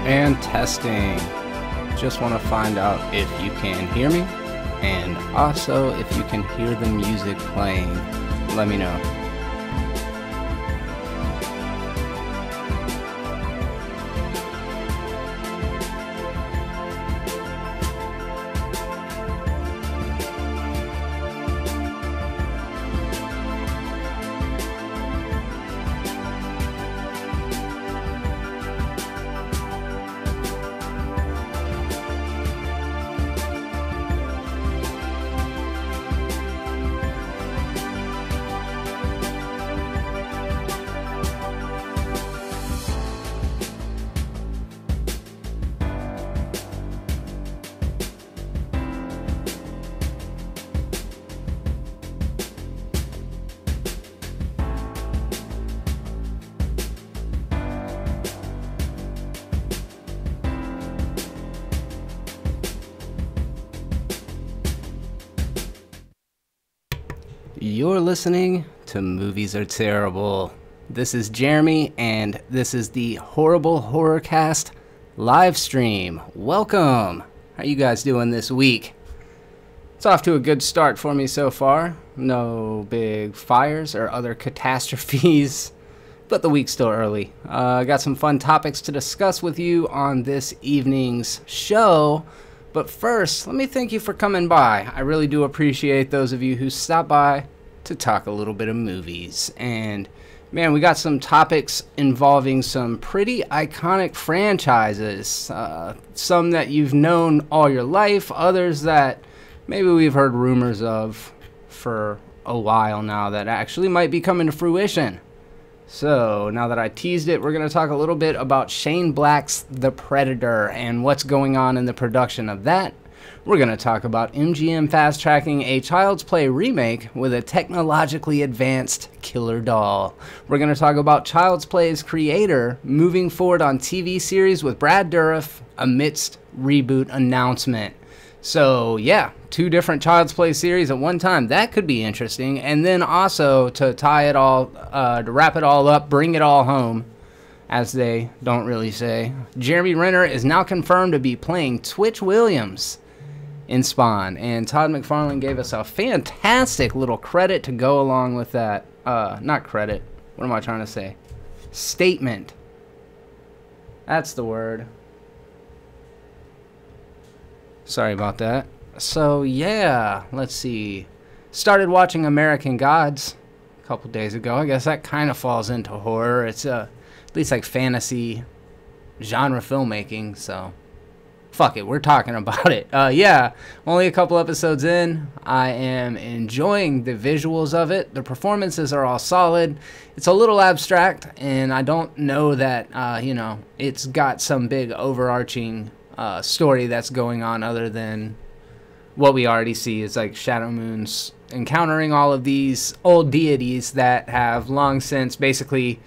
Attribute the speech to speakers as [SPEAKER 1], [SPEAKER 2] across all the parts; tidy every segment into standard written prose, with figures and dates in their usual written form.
[SPEAKER 1] And testing. Just want to find out if you can hear me, and also if you can hear the music playing. Let me know. You're listening to Movies Are Terrible. This is Jeremy, and this is the Horrible Horrorcast live stream. Welcome! How you guys doing this week? It's off to a good start for me so far. No big fires or other catastrophes, but the week's still early. I got some fun topics to discuss with you on this evening's show. But first, let me thank you for coming by. I really do appreciate those of you who stopped by to talk a little bit of movies. And man, we got some topics involving some pretty iconic franchises. Some that you've known all your life, others that maybe we've heard rumors of for a while now that actually might be coming to fruition. So, now that I teased it, we're going to talk a little bit about Shane Black's The Predator and what's going on in the production of that. We're going to talk about MGM fast-tracking a Child's Play remake with a technologically advanced killer doll. We're going to talk about Child's Play's creator moving forward on TV series with Brad Dourif amidst Reboot announcement. So, yeah, 2 different Child's Play series at one time. That could be interesting. And then also, to tie it all, to wrap it all up, bring it all home, as they don't really say, Jeremy Renner is now confirmed to be playing Twitch Williams in Spawn. And Todd McFarlane gave us a fantastic little credit to go along with that. Not credit. What am I trying to say? Statement. That's the word. Sorry about that. So, yeah, let's see. Started watching American Gods a couple days ago. I guess that kind of falls into horror. It's at least like fantasy genre filmmaking, so fuck it, we're talking about it. Yeah, only a couple episodes in. I am enjoying the visuals of it. The performances are all solid. It's a little abstract, and I don't know that, you know, it's got some big overarching story that's going on other than what we already see is like Shadow Moon's encountering all of these old deities that have long since basically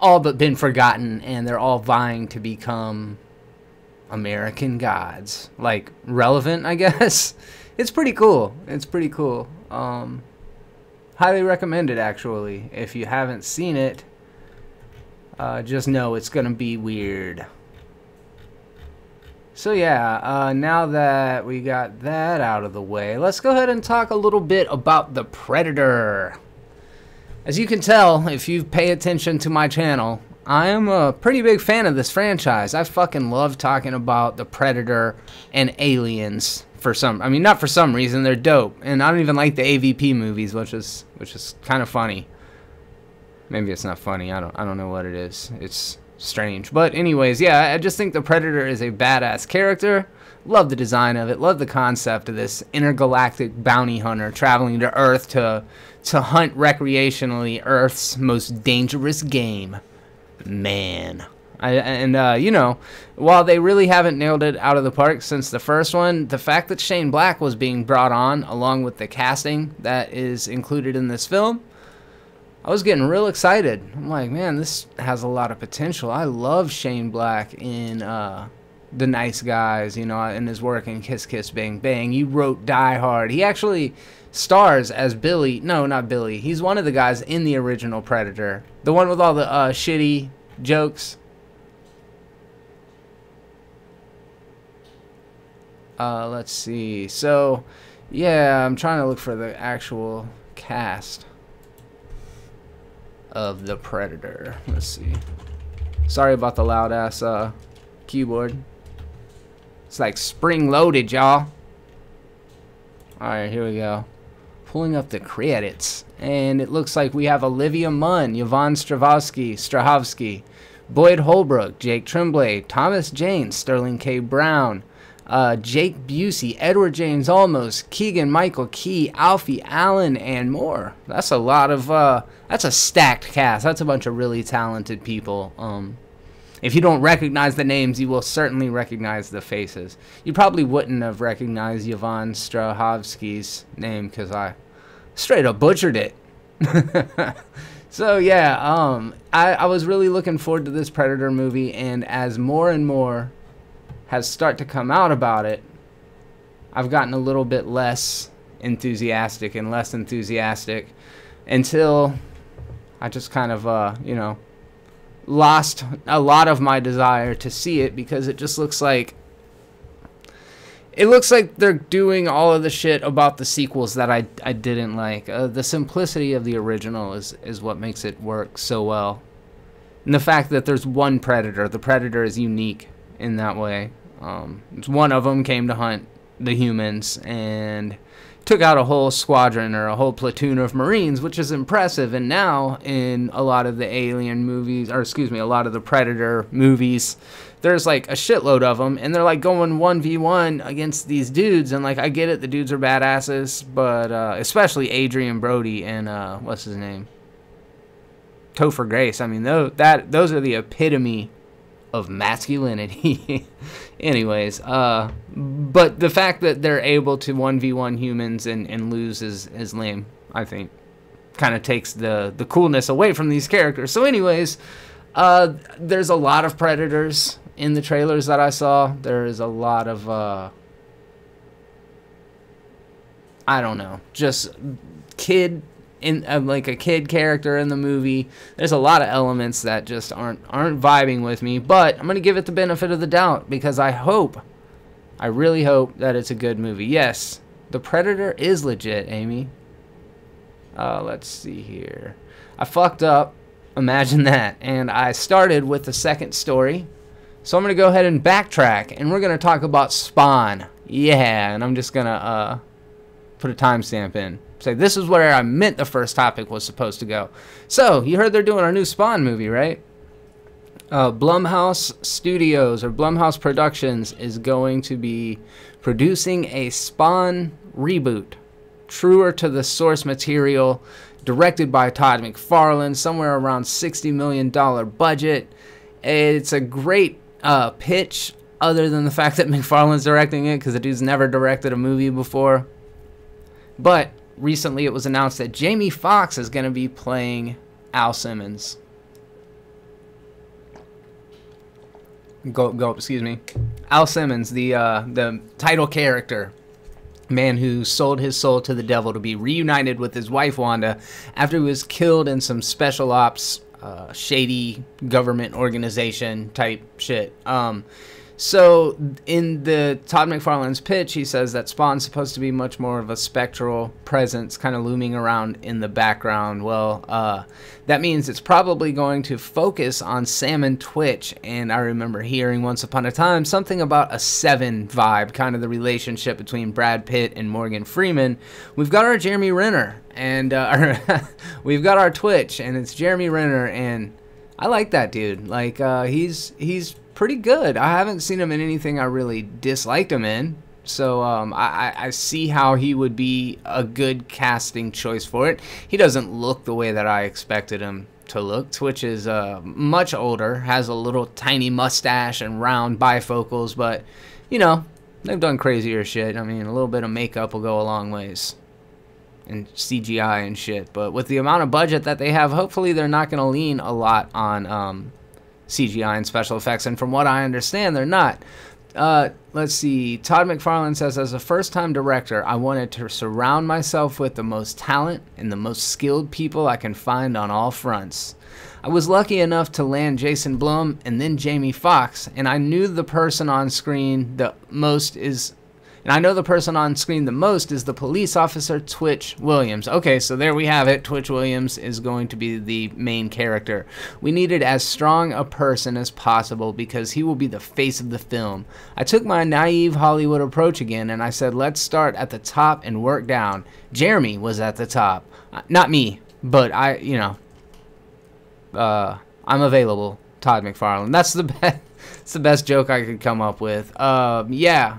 [SPEAKER 1] all but been forgotten, and they're all vying to become American gods. Like, relevant, I guess. It's pretty cool. It's pretty cool. Highly recommend it, actually. If you haven't seen it, just know it's gonna be weird. So yeah, now that we got that out of the way, let's go ahead and talk a little bit about The Predator. As you can tell, if you pay attention to my channel, I am a pretty big fan of this franchise. I fucking love talking about The Predator and Aliens for some, I mean, not for some reason, they're dope. And I don't even like the AVP movies, which is kind of funny. Maybe it's not funny, I don't know what it is. It's strange. But anyways, yeah, I just think the Predator is a badass character. Love the design of it. Love the concept of this intergalactic bounty hunter traveling to Earth to hunt recreationally Earth's most dangerous game, man. You know, while they really haven't nailed it out of the park since the first one, the fact that Shane Black was being brought on along with the casting that is included in this film, I was getting real excited. I'm like, man, this has a lot of potential. I love Shane Black in The Nice Guys, you know, in his work in Kiss Kiss Bang Bang. He wrote Die Hard. He actually stars as Billy. No, not Billy. He's one of the guys in the original Predator. The one with all the shitty jokes. Let's see. So, yeah, I'm trying to look for the actual cast of the Predator. Let's see. Sorry about the loud ass keyboard. It's like spring loaded, y'all. Alright, here we go. Pulling up the credits. And it looks like we have Olivia Munn, Yvonne Strahovski, Boyd Holbrook, Jake Tremblay, Thomas Jane, Sterling K. Brown, Jake Busey, Edward James Olmos, Keegan Michael Key, Alfie Allen, and more. That's a lot of, that's a stacked cast. That's a bunch of really talented people. If you don't recognize the names, you will certainly recognize the faces. You probably wouldn't have recognized Yvonne Strahovski's name because I straight up butchered it. So yeah, I was really looking forward to this Predator movie, and as more and more has start to come out about it, I've gotten a little bit less enthusiastic and less enthusiastic until I just kind of, you know, lost a lot of my desire to see it because it just looks like they're doing all of the shit about the sequels that I didn't like. The simplicity of the original is what makes it work so well. And the fact that there's one Predator. The Predator is unique in that way. One of them came to hunt the humans and took out a whole squadron or a whole platoon of Marines, which is impressive. And now in a lot of the Alien movies, or excuse me, a lot of the Predator movies, there's like a shitload of them, and they're like going 1v1 against these dudes. And like, I get it, the dudes are badasses, but especially Adrian Brody and what's his name, Topher Grace. I mean, those are the epitome of masculinity. Anyways, but the fact that they're able to 1v1 humans and lose is lame, I think. Kind of takes the coolness away from these characters. So anyways, there's a lot of Predators in the trailers that I saw. There is a lot of, I don't know, just like a kid character in the movie. There's a lot of elements that just aren't vibing with me, but I'm gonna give it the benefit of the doubt because I really hope that it's a good movie. Yes, the Predator is legit, Amy. Let's see here. I fucked up, imagine that, and I started with the second story. So I'm gonna go ahead and backtrack, and we're gonna talk about Spawn. Yeah, and I'm just gonna put a timestamp in. Say, this is where I meant the first topic was supposed to go. So, you heard they're doing a new Spawn movie, right? Blumhouse Studios, or Blumhouse Productions, is going to be producing a Spawn reboot. Truer to the source material, directed by Todd McFarlane, somewhere around $60 million budget. It's a great pitch, other than the fact that McFarlane's directing it, because the dude's never directed a movie before. But recently it was announced that Jamie Foxx is going to be playing Al Simmons. Excuse me. Al Simmons, the title character. Man who sold his soul to the devil to be reunited with his wife Wanda after he was killed in some special ops, shady government organization type shit. So in the Todd McFarlane's pitch, he says that Spawn's supposed to be much more of a spectral presence kind of looming around in the background. Well, that means it's probably going to focus on Sam and Twitch. And I remember hearing once upon a time something about a Seven vibe, kind of the relationship between Brad Pitt and Morgan Freeman. We've got our Jeremy Renner, and we've got our Twitch, and it's Jeremy Renner, and I like that dude. Like, he's pretty good. I haven't seen him in anything I really disliked him in, so I see how he would be a good casting choice for it. He doesn't look the way that I expected him to look. Twitch is much older, has a little tiny mustache and round bifocals, but you know, they've done crazier shit. I mean, a little bit of makeup will go a long ways, and CGI and shit. But with the amount of budget that they have, hopefully they're not going to lean a lot on CGI and special effects, and from what I understand, they're not. Let's see. Todd McFarlane says, as a first-time director, I wanted to surround myself with the most talent and the most skilled people I can find on all fronts. I was lucky enough to land Jason Blum and then Jamie Foxx, and I knew the person on screen the most is And I know the person on screen the most is the police officer, Twitch Williams. Okay, so there we have it. Twitch Williams is going to be the main character. We needed as strong a person as possible because he will be the face of the film. I took my naive Hollywood approach again, and I said, let's start at the top and work down. Jeremy was at the top. Not me, but I'm available. Todd McFarlane. That's the best. It's the best joke I could come up with. Yeah.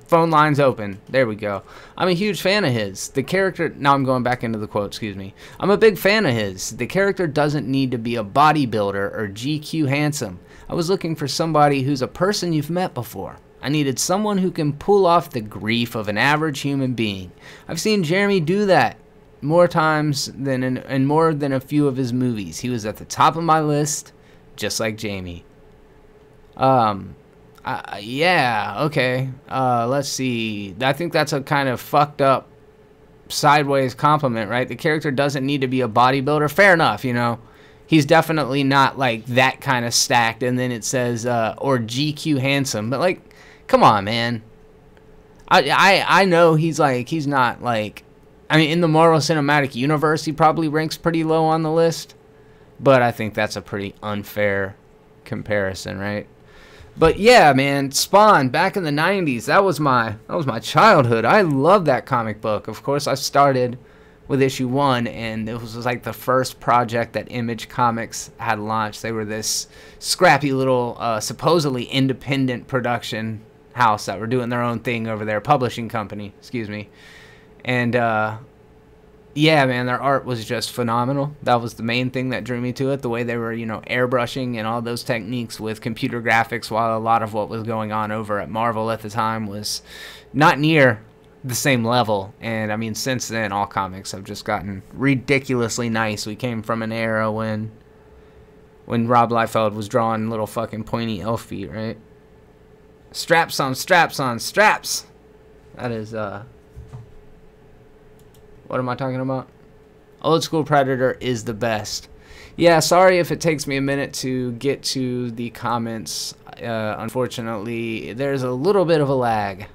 [SPEAKER 1] Phone lines open. There we go. I'm a huge fan of his. The character... Now I'm going back into the quote, excuse me. I'm a big fan of his. The character doesn't need to be a bodybuilder or GQ handsome. I was looking for somebody who's a person you've met before. I needed someone who can pull off the grief of an average human being. I've seen Jeremy do that more times than in more than a few of his movies. He was at the top of my list, just like Jamie. Yeah, okay. Let's see. I think that's a kind of fucked up sideways compliment, right? The character doesn't need to be a bodybuilder. Fair enough, you know. He's definitely not like that kind of stacked. And then it says, or GQ handsome. But like, come on, man. I know he's not like, I mean, in the Marvel Cinematic Universe, he probably ranks pretty low on the list. But I think that's a pretty unfair comparison, right? But yeah, man, Spawn back in the 90s, that was my childhood. I love that comic book. Of course, I started with issue 1, and it was like the first project that Image Comics had launched. They were this scrappy little supposedly independent production house that were doing their own thing over there, publishing company, excuse me. And yeah, man, their art was just phenomenal. That was the main thing that drew me to it, the way they were, you know, airbrushing and all those techniques with computer graphics, while a lot of what was going on over at Marvel at the time was not near the same level. And I mean, since then, all comics have just gotten ridiculously nice. We came from an era when Rob Liefeld was drawing little fucking pointy elf feet, right? Straps on straps on straps. That is, what am I talking about? Old School Predator is the best. Yeah, sorry if it takes me a minute to get to the comments. Unfortunately, there's a little bit of a lag.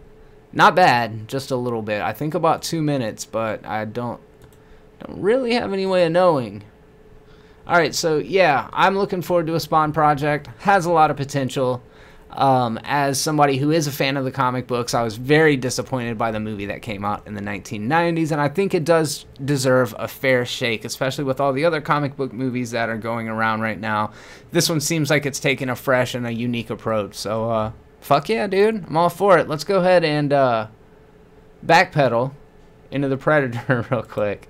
[SPEAKER 1] Not bad, just a little bit. I think about 2 minutes, but I don't really have any way of knowing. Alright, so yeah, I'm looking forward to a Spawn project. Has a lot of potential. As somebody who is a fan of the comic books, I was very disappointed by the movie that came out in the 1990s, and I think it does deserve a fair shake, especially with all the other comic book movies that are going around right now. This one seems like it's taking a fresh and a unique approach, so fuck yeah, dude, I'm all for it. Let's go ahead and backpedal into the Predator real quick.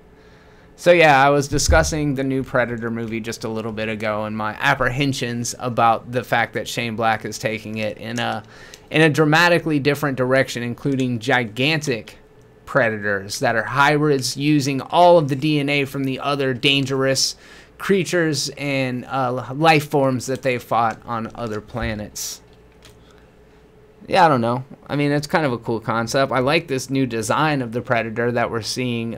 [SPEAKER 1] So yeah, I was discussing the new Predator movie just a little bit ago and my apprehensions about the fact that Shane Black is taking it in a dramatically different direction, including gigantic predators that are hybrids using all of the DNA from the other dangerous creatures and life forms that they fought on other planets. Yeah, I don't know. I mean, it's kind of a cool concept. I like this new design of the Predator that we're seeing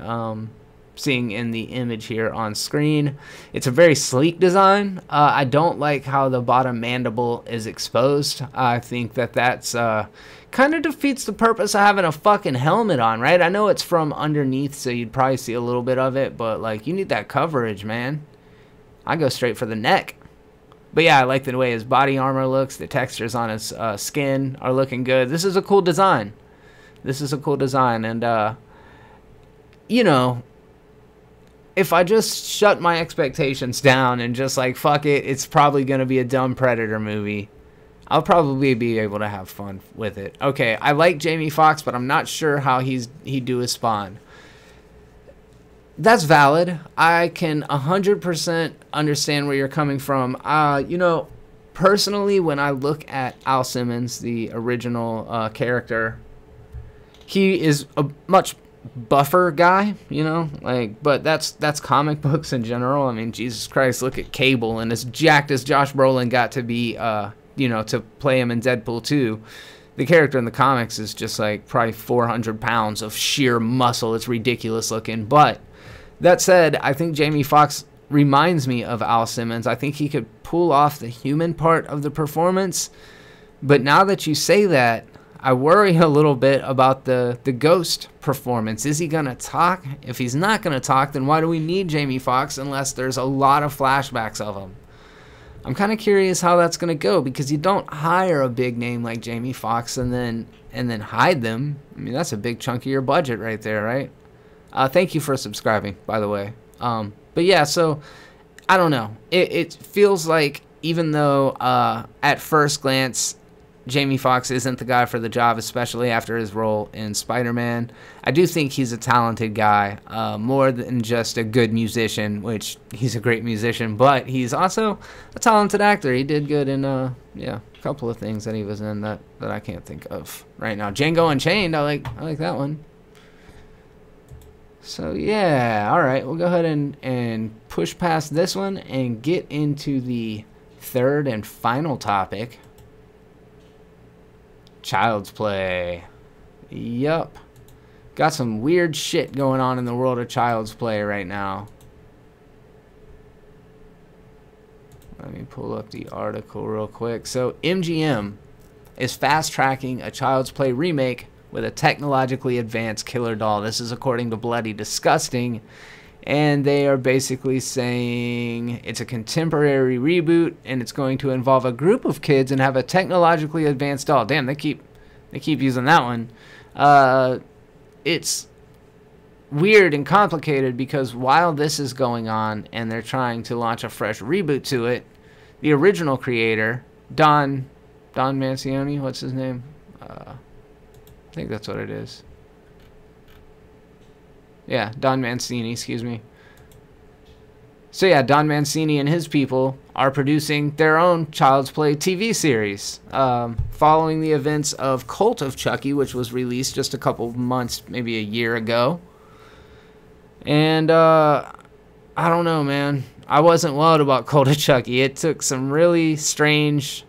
[SPEAKER 1] in the image here on screen. It's a very sleek design. I don't like how the bottom mandible is exposed. I think that's kind of defeats the purpose of having a fucking helmet on, right? I know it's from underneath, so you'd probably see a little bit of it, but like, you need that coverage, man. I go straight for the neck. But yeah, I like the way his body armor looks. The textures on his skin are looking good. This is a cool design. This is a cool design, and you know, if I just shut my expectations down and just like, fuck it, it's probably going to be a dumb Predator movie, I'll probably be able to have fun with it. Okay, I like Jamie Foxx, but I'm not sure how he'd do his Spawn. That's valid. I can 100% understand where you're coming from. You know, personally, when I look at Al Simmons, the original character, he is a much buffer guy, you know, like, but that's comic books in general. I mean, Jesus Christ, look at Cable, and as jacked as Josh Brolin got to be, you know, to play him in Deadpool 2, the character in the comics is just like probably 400 pounds of sheer muscle. It's ridiculous looking. But that said, I think Jamie Foxx reminds me of Al Simmons. I think he could pull off the human part of the performance. But now that you say that, I worry a little bit about the Ghost performance. Is he gonna talk? If he's not gonna talk, then why do we need Jamie Foxx unless there's a lot of flashbacks of him? I'm kind of curious how that's gonna go, because you don't hire a big name like Jamie Foxx and then hide them. I mean, that's a big chunk of your budget right there, right? Thank you for subscribing, by the way. But yeah, so I don't know. It feels like, even though at first glance Jamie Foxx isn't the guy for the job, especially after his role in Spider-Man, I do think he's a talented guy, more than just a good musician, which he's a great musician, but he's also a talented actor. He did good in a couple of things that he was in that I can't think of right now. Django Unchained, I like that one. So yeah, all right, we'll go ahead and push past this one and get into the third and final topic. Child's Play. Yup. Got some weird shit going on in the world of Child's Play right now. Let me pull up the article real quick. So MGM is fast-tracking a Child's Play remake with a technologically advanced killer doll. This is according to Bloody Disgusting. And they are basically saying it's a contemporary reboot, and it's going to involve a group of kids and have a technologically advanced doll. Damn, they keep using that one. It's weird and complicated, because while this is going on and they're trying to launch a fresh reboot to it, the original creator, Don Mancini, what's his name? I think that's what it is. Yeah, Don Mancini, excuse me. So yeah, Don Mancini and his people are producing their own Child's Play TV series, following the events of Cult of Chucky, which was released just a couple months, maybe a year ago. And I don't know, man. I wasn't wild about Cult of Chucky. It took some really strange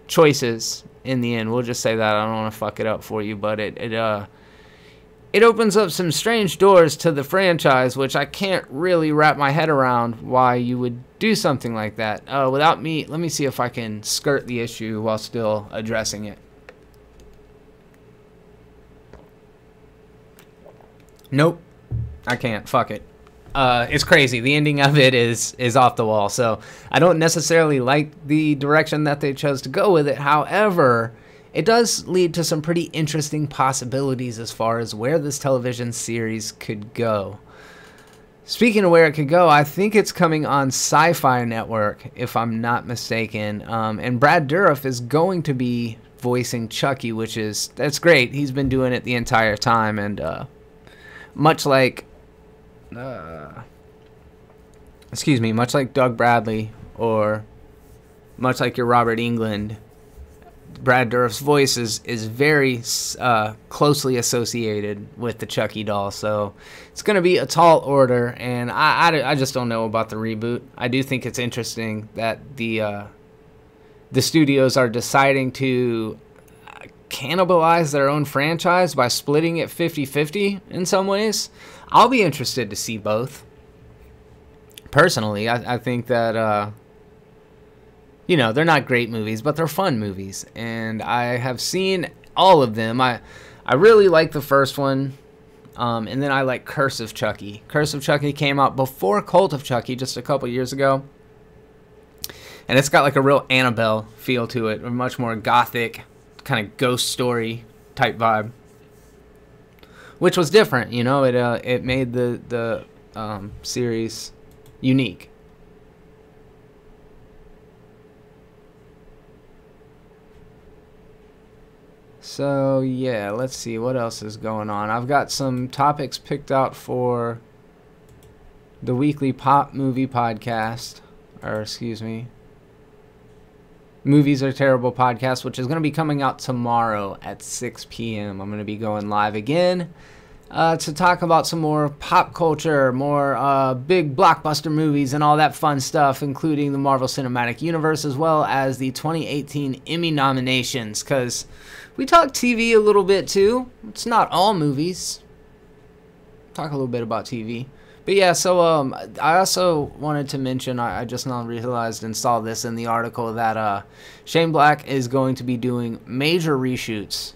[SPEAKER 1] choices in the end. We'll just say that. I don't want to fuck it up for you, but it opens up some strange doors to the franchise, which I can't really wrap my head around why you would do something like that. Let me see if I can skirt the issue while still addressing it. Nope. I can't. Fuck it. It's crazy. The ending of it is off the wall. So I don't necessarily like the direction that they chose to go with it. However, it does lead to some pretty interesting possibilities as far as where this television series could go. Speaking of where it could go, I think it's coming on Sci-Fi Network, if I'm not mistaken. And Brad Dourif is going to be voicing Chucky, that's great. He's been doing it the entire time, and much like Doug Bradley, or much like your Robert Englund, Brad Dourif's voice is very closely associated with the Chucky doll, so it's going to be a tall order, and I just don't know about the reboot. I do think it's interesting that the studios are deciding to cannibalize their own franchise by splitting it 50-50 in some ways. I'll be interested to see both. Personally, I think that they're not great movies, but they're fun movies, and I have seen all of them. I really like the first one, and then I like Curse of Chucky. Curse of Chucky came out before Cult of Chucky, just a couple years ago, and it's got like a real Annabelle feel to it, a much more gothic, kind of ghost story type vibe, which was different. It made the series unique. So yeah, let's see what else is going on. I've got some topics picked out for the weekly pop movie podcast, or excuse me, Movies Are Terrible podcast, which is going to be coming out tomorrow at 6 p.m. I'm going to be going live again to talk about some more pop culture, more big blockbuster movies and all that fun stuff, including the Marvel Cinematic Universe, as well as the 2018 Emmy nominations, because we talk TV a little bit too. It's not all movies. Talk a little bit about TV. But yeah, so I also wanted to mention, I just now realized and saw this in the article, that Shane Black is going to be doing major reshoots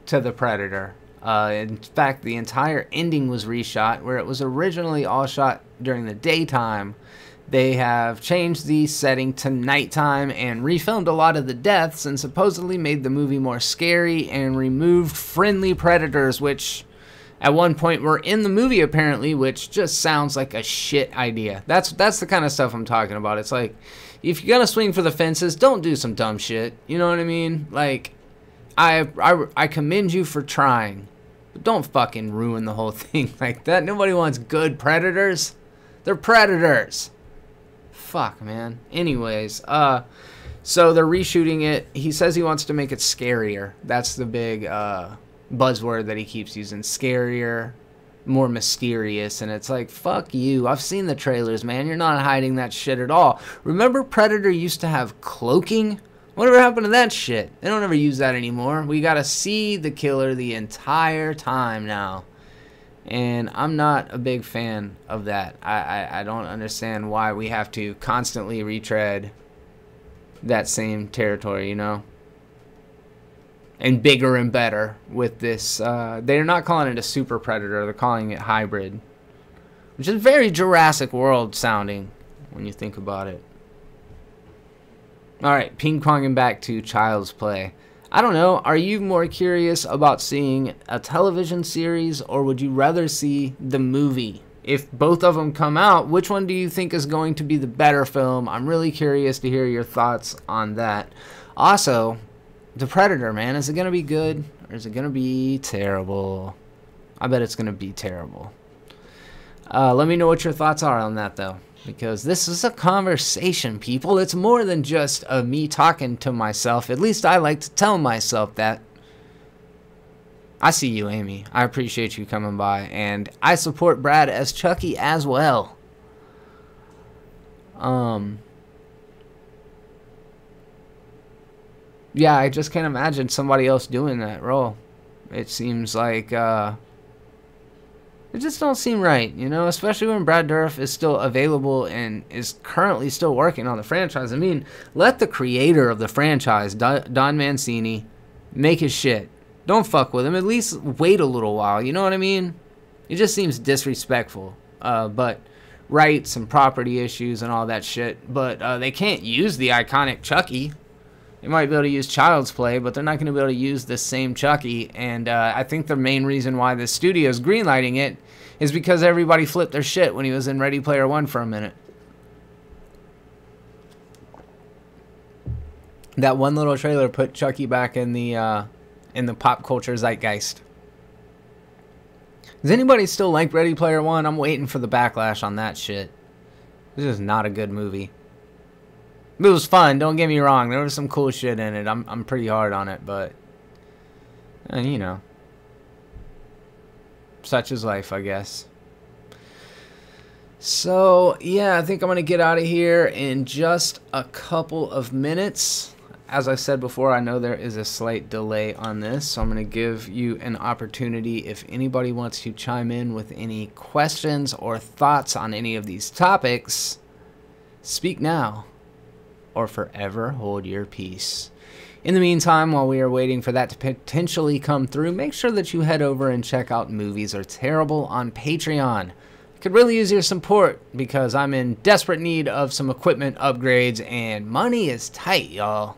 [SPEAKER 1] to the Predator. In fact, the entire ending was reshot, where it was originally all shot during the daytime. They have changed the setting to nighttime and refilmed a lot of the deaths and supposedly made the movie more scary and removed friendly predators, which at one point were in the movie apparently, which just sounds like a shit idea. That's the kind of stuff I'm talking about. It's like, if you're gonna swing for the fences, don't do some dumb shit. You know what I mean? Like, I commend you for trying, but don't fucking ruin the whole thing like that. Nobody wants good predators. They're predators. Fuck, man. Anyways, so they're reshooting it. He says he wants to make it scarier. That's the big buzzword that he keeps using. Scarier, more mysterious. And it's like, fuck you. I've seen the trailers, man. You're not hiding that shit at all. Remember Predator used to have cloaking? Whatever happened to that shit? They don't ever use that anymore. We gotta see the killer the entire time now. And I'm not a big fan of that. I don't understand why we have to constantly retread that same territory, you know? And bigger and better with this. They're not calling it a super predator. They're calling it hybrid. Which is very Jurassic World sounding when you think about it. Alright, ping-ponging back to Child's Play. I don't know, are you more curious about seeing a television series, or would you rather see the movie? If both of them come out, which one do you think is going to be the better film? I'm really curious to hear your thoughts on that. Also, The Predator, man, is it going to be good, or is it going to be terrible? I bet it's going to be terrible. Let me know what your thoughts are on that, though. Because this is a conversation, people. It's more than just me talking to myself. At least I like to tell myself that. I see you, Amy. I appreciate you coming by. And I support Brad as Chucky as well. Yeah, I just can't imagine somebody else doing that role. It seems like... it just don't seem right, you know, especially when Brad Dourif is still available and is currently still working on the franchise. I mean, let the creator of the franchise, Don Mancini, make his shit. Don't fuck with him. At least wait a little while, you know what I mean? It just seems disrespectful. But rights and property issues and all that shit. But they can't use the iconic Chucky. They might be able to use Child's Play, but they're not going to be able to use the same Chucky. And I think the main reason why the studio's greenlighting it is because everybody flipped their shit when he was in Ready Player One for a minute. That one little trailer put Chucky back in the pop culture zeitgeist. Does anybody still like Ready Player One? I'm waiting for the backlash on that shit. This is not a good movie. It was fun, don't get me wrong. There was some cool shit in it. I'm pretty hard on it, but... you know. Such is life, I guess. So, yeah, I think I'm going to get out of here in just a couple of minutes. As I said before, I know there is a slight delay on this, so I'm going to give you an opportunity if anybody wants to chime in with any questions or thoughts on any of these topics. Speak now, or forever hold your peace. In the meantime, while we are waiting for that to potentially come through, make sure that you head over and check out Movies Are Terrible on Patreon. I could really use your support because I'm in desperate need of some equipment upgrades and money is tight, y'all.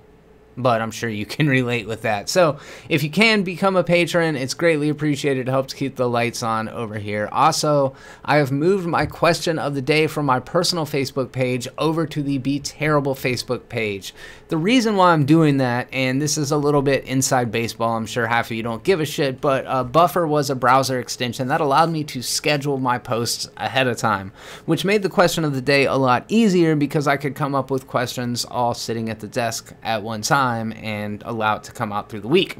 [SPEAKER 1] But I'm sure you can relate with that. So if you can become a patron, it's greatly appreciated. It helps keep the lights on over here. Also, I have moved my question of the day from my personal Facebook page over to the Be Terrible Facebook page. The reason why I'm doing that, and this is a little bit inside baseball, I'm sure half of you don't give a shit, but Buffer was a browser extension that allowed me to schedule my posts ahead of time, which made the question of the day a lot easier because I could come up with questions all sitting at the desk at one time and allow it to come out through the week.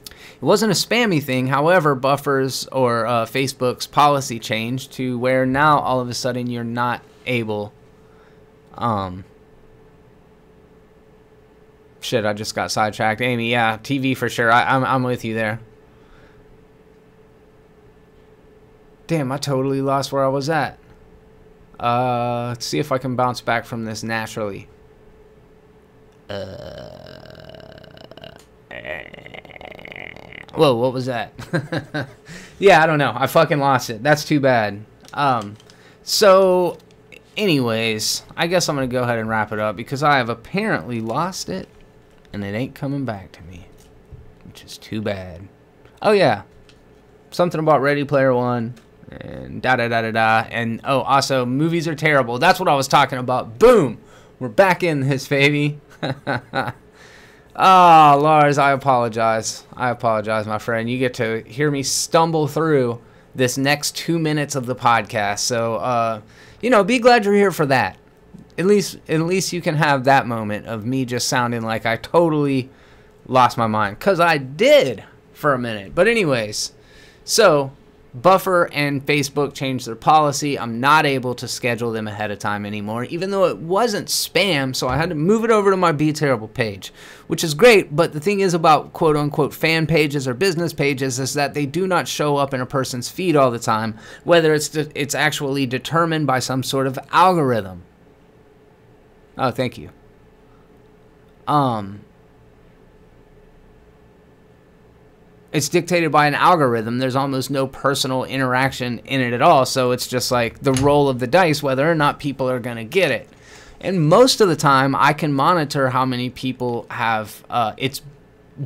[SPEAKER 1] It wasn't a spammy thing, however, Buffer's or Facebook's policy changed to where now all of a sudden you're not able... Shit, I just got sidetracked. Amy, yeah, TV for sure. I'm with you there. Damn, I totally lost where I was at. Let's see if I can bounce back from this naturally.
[SPEAKER 2] Whoa, what was that? Yeah, I don't know. I fucking lost it. That's too bad. So, anyways, I guess I'm going to go ahead and wrap it up because I have apparently lost it and it ain't coming back to me, which is too bad. Oh, yeah. Something about Ready Player One and da-da-da-da-da. And, oh, also, movies are terrible. That's what I was talking about. Boom! We're back in this, baby. Ah, Lars, I apologize. I apologize, my friend. You get to hear me stumble through this next 2 minutes of the podcast. So, you know, be glad you're here for that. At least you can have that moment of me just sounding like I totally lost my mind. Because I did for a minute. But anyways, so Buffer and Facebook changed their policy. I'm not able to schedule them ahead of time anymore, even though it wasn't spam, so I had to move it over to my Be Terrible page, which is great. But the thing is about quote-unquote fan pages or business pages is that they do not show up in a person's feed all the time, whether it's actually determined by some sort of algorithm. Oh, thank you. It's dictated by an algorithm. There's almost no personal interaction in it at all. So it's just like the roll of the dice, whether or not people are going to get it. And most of the time, I can monitor how many people have it's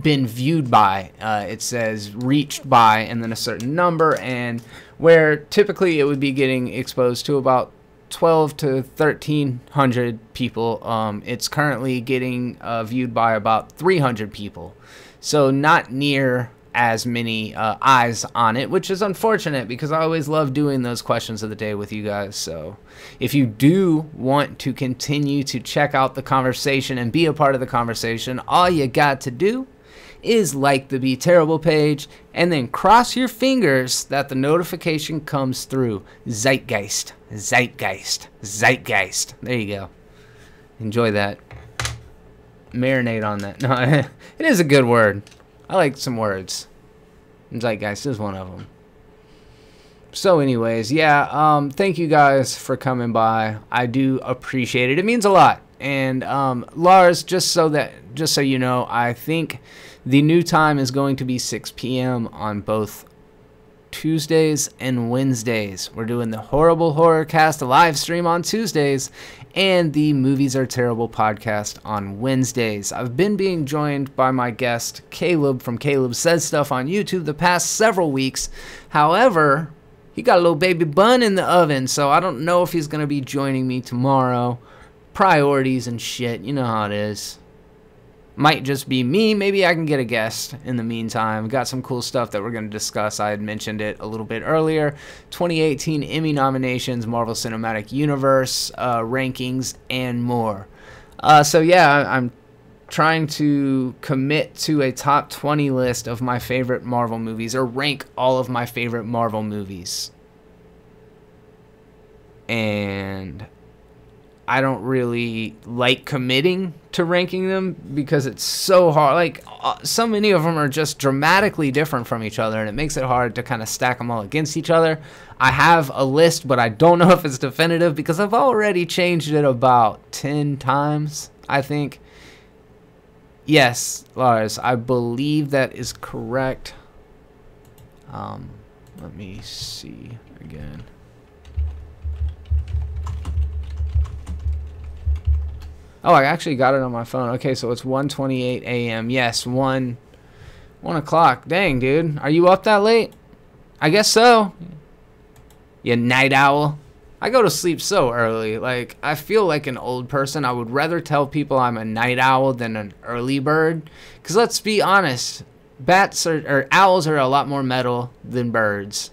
[SPEAKER 2] been viewed by. It says reached by and then a certain number. And where typically it would be getting exposed to about 12 to 1,300 people. It's currently getting viewed by about 300 people. So not near as many eyes on it, which is unfortunate because I always love doing those questions of the day with you guys. So if you do want to continue to check out the conversation and be a part of the conversation, all you got to do is like the Be Terrible page and then cross your fingers that the notification comes through. Zeitgeist, zeitgeist, zeitgeist. There you go. Enjoy that. Marinate on that. No, it is a good word. I like some words. Zeitgeist is one of them. So anyways, yeah, thank you guys for coming by. I do appreciate it. It means a lot. And Lars, just so you know, I think the new time is going to be 6 p.m. on both Tuesdays and Wednesdays. We're doing the Horrible Horrorcast live stream on Tuesdays and the Movies Are Terrible podcast on Wednesdays. I've been being joined by my guest Caleb from Caleb Says Stuff on YouTube the past several weeks. However, he got a little baby bun in the oven, so I don't know if he's going to be joining me tomorrow. Priorities and shit, you know how it is. Might just be me. Maybe I can get a guest in the meantime. Got some cool stuff that we're going to discuss. I had mentioned it a little bit earlier. 2018 Emmy nominations, Marvel Cinematic Universe rankings, and more. So yeah, I'm trying to commit to a top 20 list of my favorite Marvel movies, or rank all of my favorite Marvel movies. And I don't really like committing to ranking them because it's so hard. Like, so many of them are just dramatically different from each other, and it makes it hard to kind of stack them all against each other. I have a list, but I don't know if it's definitive because I've already changed it about 10 times, I think. Yes, Lars, I believe that is correct. Let me see again. Oh, I actually got it on my phone. Okay, so it's 1:28 a.m. Yes, 1 o'clock. Dang, dude. Are you up that late? I guess so. You night owl. I go to sleep so early. Like, I feel like an old person. I would rather tell people I'm a night owl than an early bird. Because let's be honest, owls are a lot more metal than birds.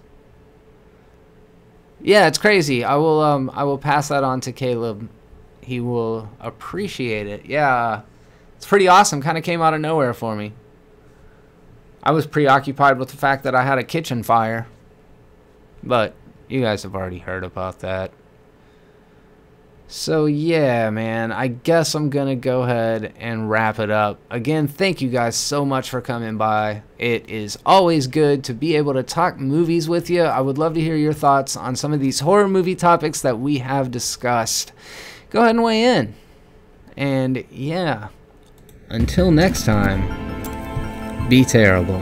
[SPEAKER 2] Yeah, it's crazy. I will pass that on to Caleb. He will appreciate it. Yeah, it's pretty awesome. Kind of came out of nowhere for me. I was preoccupied with the fact that I had a kitchen fire. But you guys have already heard about that. So yeah, man, I guess I'm going to go ahead and wrap it up. Again, thank you guys so much for coming by. It is always good to be able to talk movies with you. I would love to hear your thoughts on some of these horror movie topics that we have discussed. Go ahead and weigh in. And yeah, until next time, be terrible.